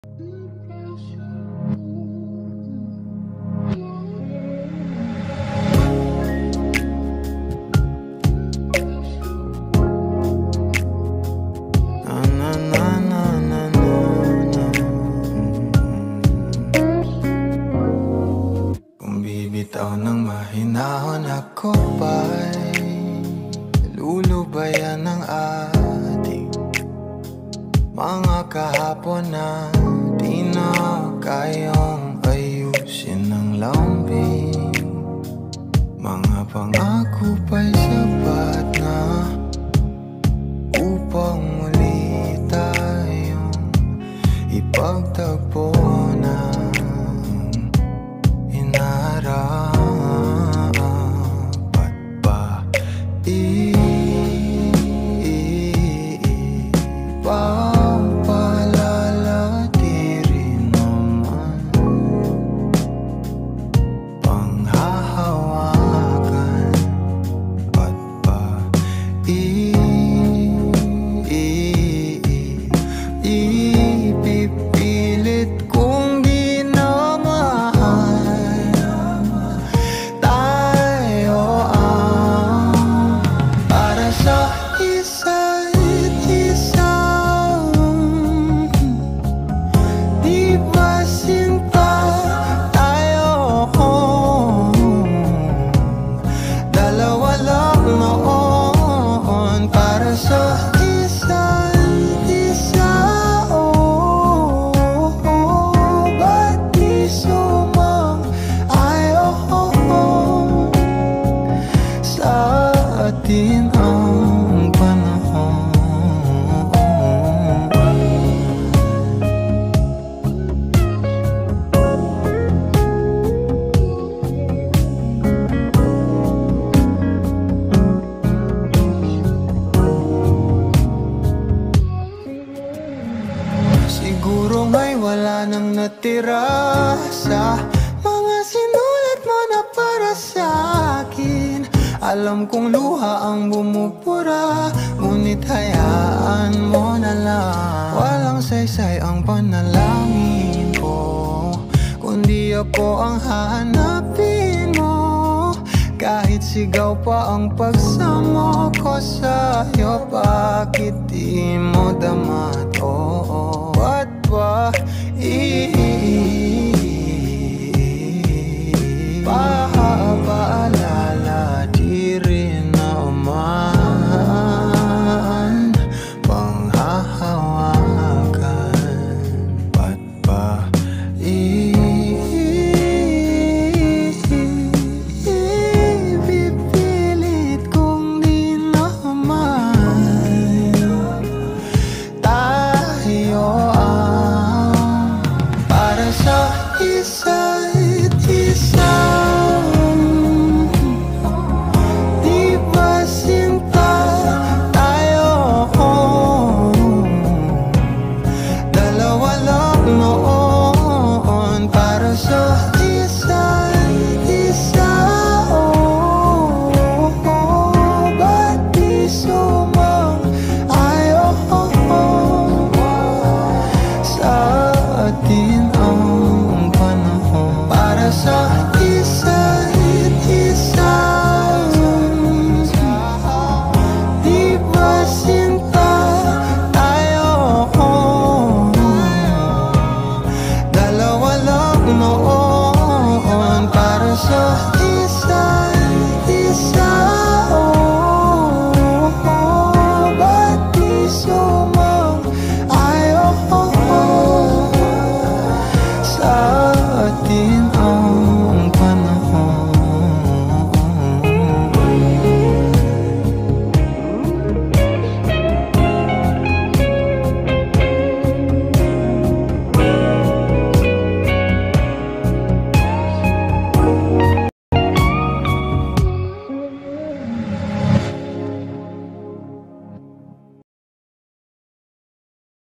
Kung bibitaw ng mahinahon ako ba'y lulubayan ng ating mga kahapon na di na kayang ayusin ng lambing. Mga pangako ba'y sapat na upang muli tayong ipagtagpo na inarapat ba ipagpalalatirin naman panghahawakan at ba ipipilit kong di na mahal tayo ang para sa isa't isa. Di ba sinta tayo? Dalawa lang noon para sa isa't isa. Ba't di sumang-ayon sa atin ang panahon? Siguro nga'y wala nang natira sa mga sinulat mo na para sa akin. Alam kong luha ang bumupura, ngunit hayaan mo na lang. Walang saysay ang panalangin ko, kundi ako ang hahanapin mo. Kahit sigaw pa ang pagsamo ko sa'yo, bakit di mo dama to? Ba't ba paalala di rin naman panghahawakan? Ba't ba ipipilit kong di naman tayo ang para sa isa't isa? Di ba sinta tayo? Dalawa lang noon para sa isa't isa. Ba't di sumang-ayon sa atin ang panahon para sa isa't isa? Di ba sinta tayo? Dalawa lang noon